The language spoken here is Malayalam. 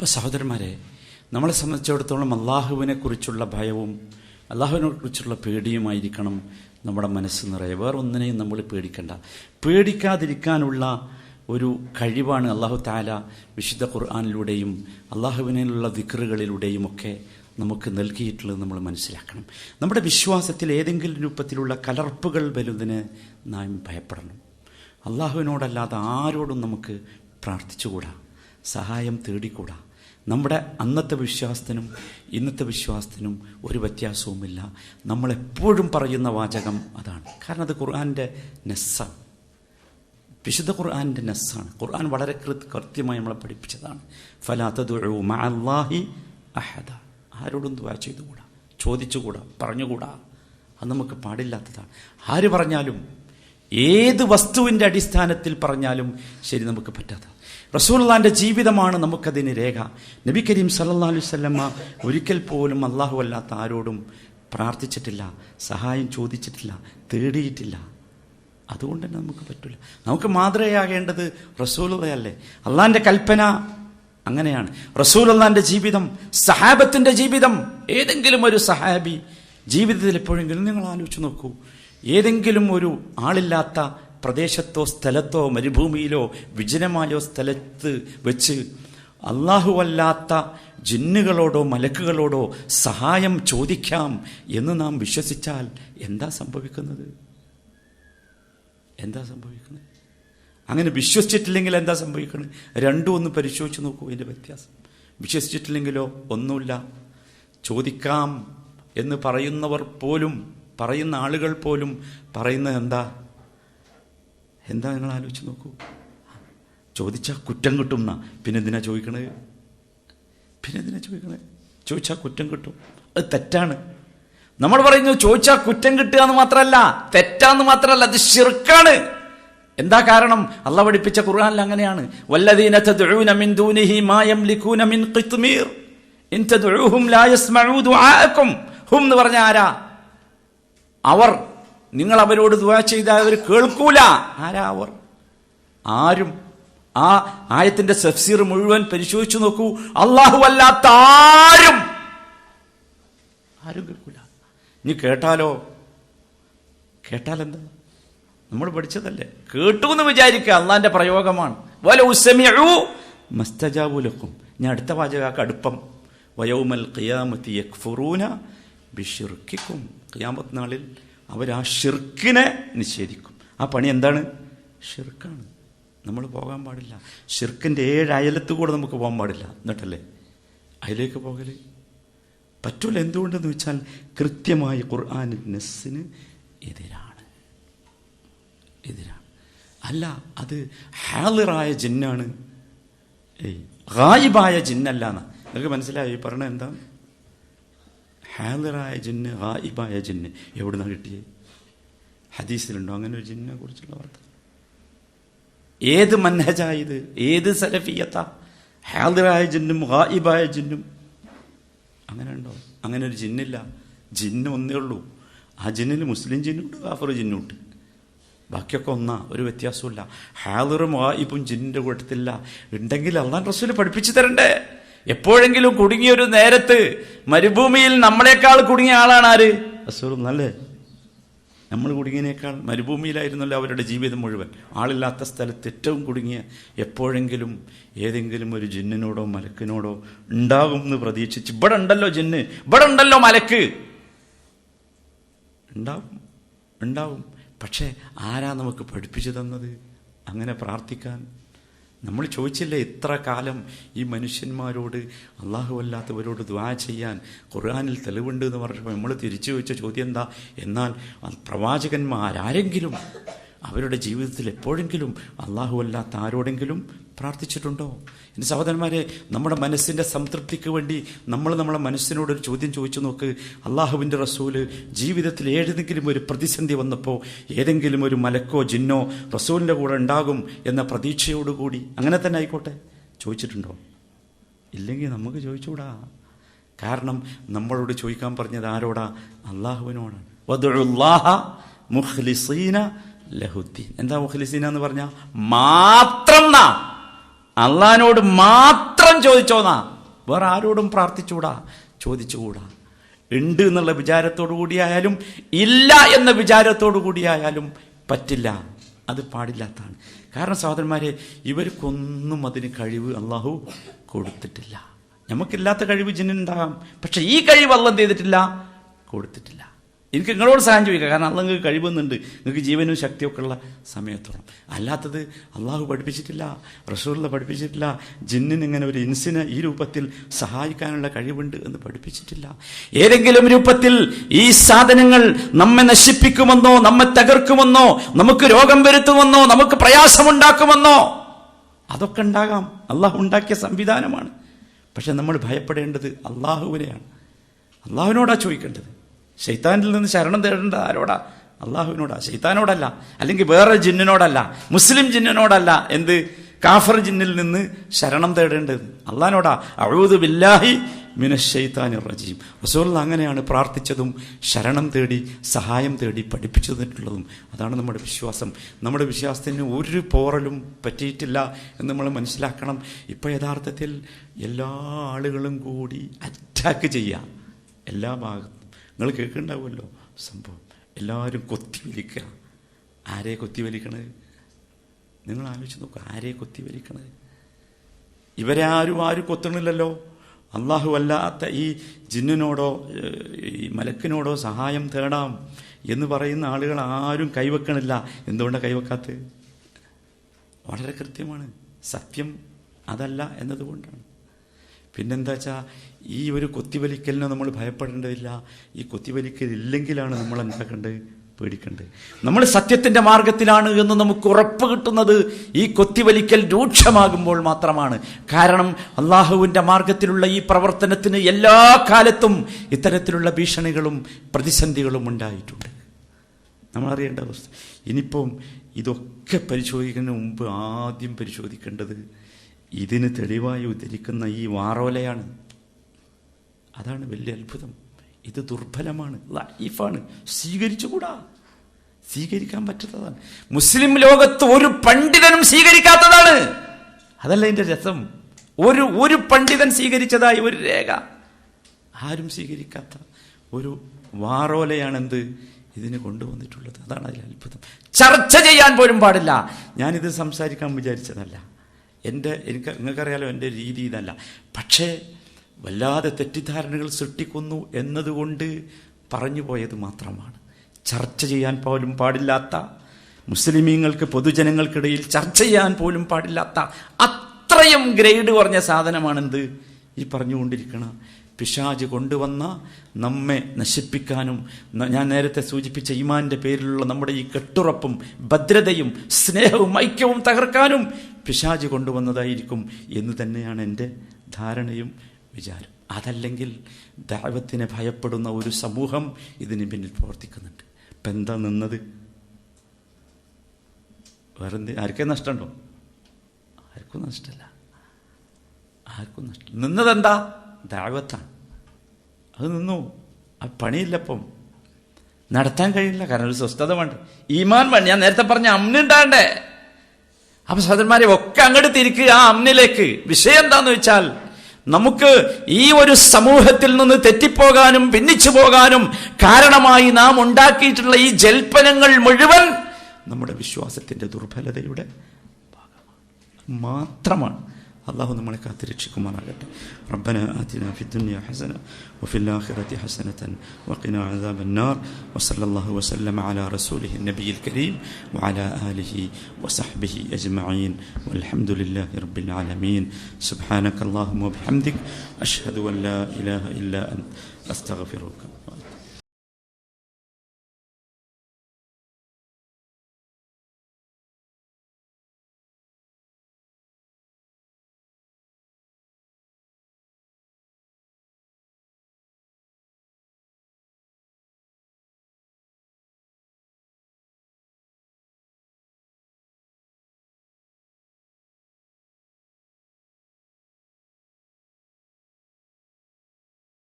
അപ്പോൾ സഹോദരന്മാരെ, നമ്മളെ സംബന്ധിച്ചിടത്തോളം അള്ളാഹുവിനെ കുറിച്ചുള്ള ഭയവും അള്ളാഹുവിനെ കുറിച്ചുള്ള പേടിയുമായിരിക്കണം നമ്മുടെ മനസ്സ് നിറയെ. വേറൊന്നിനെയും നമ്മൾ പേടിക്കണ്ട. പേടിക്കാതിരിക്കാനുള്ള ഒരു കഴിവാണ് അള്ളാഹു തആല വിശുദ്ധ ഖുർആനിലൂടെയും അള്ളാഹുവിനുള്ള ദിക്റുകളിലൂടെയും ഒക്കെ നമുക്ക് നൽകിയിട്ടുള്ളത് നമ്മൾ മനസ്സിലാക്കണം. നമ്മുടെ വിശ്വാസത്തിൽ ഏതെങ്കിലും രൂപത്തിലുള്ള കലർപ്പുകൾ വരുന്നതിന് നാം ഭയപ്പെടണം. അള്ളാഹുവിനോടല്ലാതെ ആരോടും നമുക്ക് പ്രാർത്ഥിച്ചുകൂടാ, സഹായം തേടിക്കൂടാ. നമ്മുടെ അന്നത്തെ വിശ്വാസത്തിനും ഇന്നത്തെ വിശ്വാസത്തിനും ഒരു വ്യത്യാസവുമില്ല. നമ്മളെപ്പോഴും പറയുന്ന വാചകം അതാണ്. കാരണം അത് ഖുർആൻ്റെ നെസ്സാണ്, വിശുദ്ധ ഖുർആൻ്റെ നെസ്സാണ്. ഖുർആൻ വളരെ കൃത്യമായി നമ്മളെ പഠിപ്പിച്ചതാണ്. ഫലാ തദ്ഉ മഅല്ലാഹി അഹദ. ആരോടും ദുആ ചെയ്തുകൂടാ, ചോദിച്ചുകൂടാ, പറഞ്ഞുകൂടാ. അത് നമുക്ക് പാടില്ലാത്തതാണ്. ആര് പറഞ്ഞാലും ഏത് വസ്തുവിൻ്റെ അടിസ്ഥാനത്തിൽ പറഞ്ഞാലും ശരി, നമുക്ക് പറ്റാത്ത. റസൂലുള്ളാഹിന്റെ ജീവിതമാണ് നമുക്കതിന് രേഖ. നബി കരീം സല്ലല്ലാഹു അലൈഹി വസല്ലമ ഒരിക്കൽ പോലും അല്ലാഹു അല്ലാത്ത ആരോടും പ്രാർത്ഥിച്ചിട്ടില്ല, സഹായം ചോദിച്ചിട്ടില്ല, തേടിയിട്ടില്ല. അതുകൊണ്ട് തന്നെ നമുക്ക് പറ്റില്ല. നമുക്ക് മാതൃകയാകേണ്ടത് റസൂലുള്ളാഹല്ലേ. അള്ളാഹിന്റെ കൽപ്പന അങ്ങനെയാണ്. റസൂലുള്ളാഹിന്റെ ജീവിതം, സഹാബത്തിന്റെ ജീവിതം. ഏതെങ്കിലും ഒരു സഹാബി ജീവിതത്തിൽ എപ്പോഴെങ്കിലും നിങ്ങൾ ആലോചിച്ച് നോക്കൂ, ഏതെങ്കിലും ഒരു ആളില്ലാത്ത പ്രദേശത്തോ സ്ഥലത്തോ മരുഭൂമിയിലോ വിജനമായോ സ്ഥലത്ത് വെച്ച് അല്ലാഹുവല്ലാത്ത ജിന്നുകളോടോ മലക്കുകളോടോ സഹായം ചോദിക്കാം എന്ന് നാം വിശ്വസിച്ചാൽ എന്താ സംഭവിക്കുന്നത്? അങ്ങനെ വിശ്വസിച്ചിട്ടില്ലെങ്കിൽ എന്താ സംഭവിക്കുന്നത്? രണ്ടും ഒന്ന് പരിശോധിച്ച് നോക്കൂ, ഇതിൻ്റെ വ്യത്യാസം. വിശ്വസിച്ചിട്ടില്ലെങ്കിലോ ഒന്നുമില്ല. ചോദിക്കാം എന്ന് പറയുന്നവർ പോലും, പറയുന്ന ആളുകൾ പോലും പറയുന്നത് എന്താ നിങ്ങൾ ആലോചിച്ച് നോക്കൂ. ചോദിച്ചാൽ കുറ്റം കിട്ടും എന്നാ. പിന്നെന്തിനാ ചോദിക്കണത്? ചോദിച്ചാൽ കുറ്റം കിട്ടും. അത് തെറ്റാണ്. നമ്മൾ പറയുന്നു ചോദിച്ചാൽ കുറ്റം കിട്ടുക എന്ന് മാത്രമല്ല, തെറ്റാന്ന് മാത്രമല്ല, അത് ശിർക്കാണ്. എന്താ കാരണം? അള്ളാഹ് പഠിപ്പിച്ച ഖുർആനിൽ അങ്ങനെയാണ്. വല്ലദീന തദ്ഉന മിൻ ദൂനിഹി മാ യംലികൂന മിൻ ഖിത്മീർ ഇൻ തദ്ഉഹും ലാ യസ്മഉ ദുആഅക്കും. ഹും എന്ന് പറഞ്ഞ ആരാ? അവർ. നിങ്ങൾ അവരോട് ദുആ ചെയ്താൽ അവർ കേൾക്കൂല. ആരാ അവർ? ആരും. ആ ആയത്തിന്റെ തഫ്സീർ മുഴുവൻ പരിശോധിച്ചു നോക്കൂ. അല്ലാഹു അല്ലാത്ത ആരും കേൾക്കൂല. ഇനി കേട്ടാലെന്താ? നമ്മൾ പഠിച്ചതല്ലേ. കേട്ടു എന്ന് വിചാരിക്കുക, അള്ളാന്റെ പ്രയോഗമാണ്. വലൗ സമിഉ മസ്തജാബു ലക്കും. ഞാൻ അടുത്ത വാചക അടുപ്പം. വയൗമൽ ഖിയാമത്തി യക്ഫുറൂന ബിശിർക്കിക്കും. ഖിയാമത്ത് നാളിൽ അവർ ആ ഷിർക്കിനെ നിഷേധിക്കും. ആ പണി എന്താണ്? ഷിർക്കാണ്. നമ്മൾ പോകാൻ പാടില്ല. ഷിർക്കിൻ്റെ 7 അയലത്ത് കൂടെ നമുക്ക് പോകാൻ പാടില്ല. എന്നിട്ടല്ലേ അതിലേക്ക് പോകല് പറ്റൂല. എന്തുകൊണ്ടെന്ന് വെച്ചാൽ കൃത്യമായി ഖുർആനിൻ നസ്സിന് എതിരാണ്. അല്ല, അത് ഹാളിറായ ജിന്നാണ്, ഗായിബായ ജിന്നല്ല. നിങ്ങൾക്ക് മനസ്സിലായി ഈ പറഞ്ഞ എന്താ? ഹാളിറായ ജിന്ന്, ഗായിബായ ജിന്ന് എവിടുന്നാ കിട്ടിയത്? ഹദീസിലുണ്ടോ അങ്ങനെ ഒരു ജിന്നിനെ കുറിച്ചുള്ള വാർത്ത? ഏത് മൻഹജായത്? ഏത് സലഫിയത്താ? ഹാളിറായ ജിന്നും ഗായിബായ ജിന്നും അങ്ങനെ ഉണ്ടോ? അങ്ങനെ ഒരു ജിന്നില്ല. ജിന്ന് ഒന്നേ ഉള്ളൂ. ആ ജിന്നിൽ മുസ്ലിം ജിന്നുണ്ട്, കാഫിർ ജിന്നുണ്ട്. ബാക്കിയൊക്കെ ഒന്നാ, ഒരു വ്യത്യാസമില്ല. ഹാളിറും ഗായിബും ജിന്നിന്റെ കൂട്ടത്തില്ല. ഉണ്ടെങ്കിൽ അള്ളാഹു റസൂൽ പഠിപ്പിച്ചു തരണ്ടേ? എപ്പോഴെങ്കിലും കുടുങ്ങിയൊരു നേരത്ത് മരുഭൂമിയിൽ നമ്മളെക്കാൾ കുടുങ്ങിയ ആളാണ് ആര്? റസൂൽ. നല്ലേ, നമ്മൾ കുടുങ്ങിയതിനേക്കാൾ മരുഭൂമിയിലായിരുന്നല്ലോ അവരുടെ ജീവിതം മുഴുവൻ. ആളില്ലാത്ത സ്ഥലത്ത് ഏറ്റവും കുടുങ്ങിയ എപ്പോഴെങ്കിലും ഏതെങ്കിലും ഒരു ജിന്നിനോടോ മലക്കിനോടോ ഉണ്ടാകും എന്ന് പ്രതീക്ഷിച്ച്, ഇവിടെ ഉണ്ടല്ലോ ജിന്ന്, ഇവിടെ ഉണ്ടല്ലോ മലക്ക്, ഉണ്ടാവും. പക്ഷേ ആരാ നമുക്ക് പഠിപ്പിച്ചു തന്നത് അങ്ങനെ പ്രാർത്ഥിക്കാൻ? നമ്മൾ ചോദിച്ചില്ലേ ഇത്ര കാലം ഈ മനുഷ്യന്മാരോട്, അള്ളാഹു അല്ലാത്തവരോട് ദുആ ചെയ്യാൻ ഖുർആനിൽ തെളിവുണ്ട് എന്ന് പറഞ്ഞപ്പോൾ നമ്മൾ തിരിച്ചു ചോദിച്ച ചോദ്യം എന്താ? എന്നാൽ പ്രവാചകന്മാരാരെങ്കിലും അവരുടെ ജീവിതത്തിൽ എപ്പോഴെങ്കിലും അള്ളാഹു അല്ലാത്ത ആരോടെങ്കിലും പ്രാർത്ഥിച്ചിട്ടുണ്ടോ? എൻ്റെ സഹോദരന്മാരെ, നമ്മുടെ മനസ്സിൻ്റെ സംതൃപ്തിക്ക് വേണ്ടി നമ്മളെ മനസ്സിനോടൊരു ചോദ്യം ചോദിച്ചു നോക്ക്. അള്ളാഹുവിൻ്റെ റസൂല് ജീവിതത്തിൽ ഏതെങ്കിലും ഒരു പ്രതിസന്ധി വന്നപ്പോൾ ഏതെങ്കിലും ഒരു മലക്കോ ജിന്നോ റസൂലിൻ്റെ കൂടെ ഉണ്ടാകും എന്ന പ്രതീക്ഷയോടുകൂടി, അങ്ങനെ തന്നെ ആയിക്കോട്ടെ, ചോദിച്ചിട്ടുണ്ടോ? ഇല്ലെങ്കിൽ നമുക്ക് ചോദിച്ചുകൂടാ. കാരണം നമ്മളോട് ചോദിക്കാൻ പറഞ്ഞത് ആരോടാ? അള്ളാഹുവിനോടാണ്. വദുഉല്ലാഹ മുഖ്ലിസീന ലഹുദ്ദീൻ. എന്താ മുഖ്ലിസീന എന്ന് പറഞ്ഞാൽ? മാത്രം അള്ളാഹിനോട് മാത്രം മാത്രം ചോദിച്ചോന്നാ, വേറെ ആരോടും പ്രാർത്ഥിച്ചുകൂടാ, ചോദിച്ചുകൂടാ. ഉണ്ട് എന്നുള്ള വിചാരത്തോടു കൂടിയായാലും ഇല്ല എന്ന വിചാരത്തോടു കൂടിയായാലും പറ്റില്ല, അത് പാടില്ലാത്തതാണ്. കാരണം സഹോദരന്മാരെ, ഇവർക്കൊന്നും അതിന് കഴിവ് അള്ളാഹു കൊടുത്തിട്ടില്ല. നമുക്കില്ലാത്ത കഴിവ് ജിന്നിനുണ്ടാകാം, പക്ഷെ ഈ കഴിവ് അള്ളാഹ് എന്ത് ചെയ്തിട്ടില്ല, കൊടുത്തിട്ടില്ല. എനിക്ക് നിങ്ങളോട് സഹായം ചോദിക്കാം, കാരണം അള്ളാഹ് നിങ്ങൾക്ക് കഴിവെന്നുണ്ട്, നിങ്ങൾക്ക് ജീവനും ശക്തിയൊക്കെ ഉള്ള സമയത്തോളം. അല്ലാത്തത് അള്ളാഹു പഠിപ്പിച്ചിട്ടില്ല, റസൂലുള്ള പഠിപ്പിച്ചിട്ടില്ല. ജിന്നിന് ഇങ്ങനെ ഒരു ഇൻസിനെ ഈ രൂപത്തിൽ സഹായിക്കാനുള്ള കഴിവുണ്ട് എന്ന് പഠിപ്പിച്ചിട്ടില്ല. ഏതെങ്കിലും രൂപത്തിൽ ഈ സാധനങ്ങൾ നമ്മെ നശിപ്പിക്കുമെന്നോ, നമ്മെ തകർക്കുമെന്നോ, നമുക്ക് രോഗം വരുത്തുമെന്നോ, നമുക്ക് പ്രയാസമുണ്ടാക്കുമെന്നോ, അതൊക്കെ ഉണ്ടാകാം. അള്ളാഹു ഉണ്ടാക്കിയ സംവിധാനമാണ്. പക്ഷെ നമ്മൾ ഭയപ്പെടേണ്ടത് അള്ളാഹുവിനെയാണ്. അള്ളാഹുവിനോടാ ചോദിക്കേണ്ടത്. ശൈത്താനിൽ നിന്ന് ശരണം തേടേണ്ടത് ആരോടാ? അള്ളാഹുവിനോടാ, ശൈത്താനോടല്ല, അല്ലെങ്കിൽ വേറെ ജിന്നിനോടല്ല, മുസ്ലിം ജിന്നിനോടല്ല. എന്ത് കാഫർ ജിന്നിൽ നിന്ന് ശരണം തേടേണ്ടത് അള്ളാഹിനോടാ. അഊദു ബില്ലാഹി മിനശ് ശൈത്താനിർ റജീം. റസൂൽ അങ്ങനെയാണ് പ്രാർത്ഥിച്ചതും ശരണം തേടി സഹായം തേടി പഠിപ്പിച്ചു തന്നിട്ടുള്ളതും. അതാണ് നമ്മുടെ വിശ്വാസം. നമ്മുടെ വിശ്വാസത്തിന് ഒരു പോറലും പറ്റിയിട്ടില്ല എന്ന് നമ്മൾ മനസ്സിലാക്കണം. ഇപ്പം യഥാർത്ഥത്തിൽ എല്ലാ ആളുകളും കൂടി അറ്റാക്ക് ചെയ്യാം എല്ലാ ഭാഗത്തും. നിങ്ങൾ കേൾക്കുന്നുണ്ടാവുമല്ലോ സംഭവം. എല്ലാവരും കൊത്തിവലിക്കുക. ആരെ കൊത്തിവലിക്കണത്? നിങ്ങൾ ആലോചിച്ച് നോക്കുക, ആരെ കൊത്തിവലിക്കണത്? ഇവരെ ആരും കൊത്തണില്ലല്ലോ. അള്ളാഹു അല്ലാത്ത ഈ ജിന്നിനോടോ ഈ മലക്കിനോടോ സഹായം തേടാം എന്ന് പറയുന്ന ആളുകൾ ആരും കൈവെക്കണില്ല. എന്തുകൊണ്ടാണ് കൈവെക്കാത്തത്? വളരെ കൃത്യമാണ്, സത്യം അതല്ല എന്നതുകൊണ്ടാണ്. പിന്നെന്താ വെച്ചാൽ ഈ ഒരു കൊത്തിവലിക്കലിനെ നമ്മൾ ഭയപ്പെടേണ്ടതില്ല. ഈ കൊത്തിവലിക്കലില്ലെങ്കിലാണ് നമ്മൾ എന്താക്കേണ്ടത്? പേടിക്കേണ്ടത്. നമ്മൾ സത്യത്തിന്റെ മാർഗത്തിലാണ് എന്ന് നമുക്ക് ഉറപ്പ് കിട്ടുന്നത് ഈ കൊത്തിവലിക്കൽ രൂക്ഷമാകുമ്പോൾ മാത്രമാണ്. കാരണം അള്ളാഹുവിൻ്റെ മാർഗത്തിലുള്ള ഈ പ്രവർത്തനത്തിന് എല്ലാ കാലത്തും ഇത്തരത്തിലുള്ള ഭീഷണികളും പ്രതിസന്ധികളും ഉണ്ടായിട്ടുണ്ട്. നമ്മളറിയേണ്ട അവസ്ഥ. ഇനിയിപ്പം ഇതൊക്കെ പരിശോധിക്കുന്നതിന് മുമ്പ് ആദ്യം പരിശോധിക്കേണ്ടത് ഇതിന് തെളിവായി ഉദ്ധരിക്കുന്ന ഈ വാറോലയാണ്. അതാണ് വലിയ അത്ഭുതം. ഇത് ദുർബലമാണ്, ലൈഫാണ്, സ്വീകരിച്ചുകൂടാ, സ്വീകരിക്കാൻ പറ്റാത്തതാണ്. മുസ്ലിം ലോകത്ത് ഒരു പണ്ഡിതനും സ്വീകരിക്കാത്തതാണ്. അതല്ല ഇതിൻ്റെ രസം. ഒരു പണ്ഡിതൻ സ്വീകരിച്ചതായി ഒരു രേഖ ആരും സ്വീകരിക്കാത്ത ഒരു വാറോലയാണെന്ത് ഇതിന് കൊണ്ടുവന്നിട്ടുള്ളത്. അതാണ് അതിൽ അത്ഭുതം. ചർച്ച ചെയ്യാൻ പോലും പാടില്ല. ഞാനിത് സംസാരിക്കാൻ വിചാരിച്ചതല്ല. നിങ്ങൾക്കറിയാലോ എൻ്റെ രീതി ഇതല്ല. പക്ഷേ വല്ലാതെ തെറ്റിദ്ധാരണകൾ സൃഷ്ടിക്കുന്നു എന്നതുകൊണ്ട് പറഞ്ഞു പോയത് മാത്രമാണ്. ചർച്ച ചെയ്യാൻ പോലും പാടില്ലാത്ത, മുസ്ലിമീങ്ങൾക്ക് പൊതുജനങ്ങൾക്കിടയിൽ ചർച്ച ചെയ്യാൻ പോലും പാടില്ലാത്ത അത്രയും ഗ്രേഡ് കുറഞ്ഞ സാധനമാണെന്ത് ഈ പറഞ്ഞുകൊണ്ടിരിക്കണ പിശാച് കൊണ്ടുവന്ന നമ്മെ നശിപ്പിക്കാനും, ഞാൻ നേരത്തെ സൂചിപ്പിച്ച ഈമാന്റെ പേരിലുള്ള നമ്മുടെ ഈ കെട്ടുറപ്പും ഭദ്രതയും സ്നേഹവും ഐക്യവും തകർക്കാനും പിശാച് കൊണ്ടുവന്നതായിരിക്കും എന്ന് തന്നെയാണ് എൻ്റെ ധാരണയും വിചാരം. അതല്ലെങ്കിൽ ദഅവത്തിനെ ഭയപ്പെടുന്ന ഒരു സമൂഹം ഇതിന് പിന്നിൽ പ്രവർത്തിക്കുന്നുണ്ട്. ഇപ്പം എന്താ നിന്നത്? വേറെന്ത്? ആർക്കും നഷ്ടമുണ്ടോ? ആർക്കും നഷ്ടമല്ല. ആർക്കും നഷ്ടം. നിന്നതെന്താ? ദഅവത്താണ്. അത് നിന്നു. ആ പണിയില്ലപ്പം, നടത്താൻ കഴിയില്ല. കാരണം ഒരു സ്വസ്ഥത വേണ്ട, ഈമാൻ വേണ്ട. ഞാൻ നേരത്തെ പറഞ്ഞ അമ്നുണ്ടാണ്ടേ. അപ്പൊ സഹോദരന്മാരെ ഒക്കെ അങ്ങോട്ട് തിരിക്കുക ആ അമ്നിലേക്ക്. വിഷയം എന്താന്ന് വെച്ചാൽ, നമുക്ക് ഈ ഒരു സമൂഹത്തിൽ നിന്ന് തെറ്റിപ്പോകാനും ഭിന്നിച്ചു പോകാനും കാരണമായി നാം ഉണ്ടാക്കിയിട്ടുള്ള ഈ ജൽപ്പനങ്ങൾ മുഴുവൻ നമ്മുടെ വിശ്വാസത്തിന്റെ ദുർബലതയുടെ ഭാഗമാണ് മാത്രമാണ്. അള്ളാഹു നമ്മളെ കാത്തുരക്ഷിക്കുമാറാകട്ടെ. റബ്ബന ആതിനാ ഫിദ്ദുനിയ ഹസന വഫിൽ ആഖിറതി ഹസനതൻ വഖിനാ അദാബന്നാർ വസല്ലല്ലാഹു വസല്ലമ അലാ റസൂലിഹി നബിയിൽ കരീം വഅലാ ആലിഹി വസഹ്ബിഹി അജ്മഈൻ വൽഹംദുലില്ലാഹി റബ്ബിൽ ആലമീൻ. സുബ്ഹാനക അല്ലാഹുമ്മ വബിഹംദിക അഷ്ഹദു അൻ ലാ ഇലാഹ ഇല്ലാ അൻത അസ്തഗ്ഫിറുക.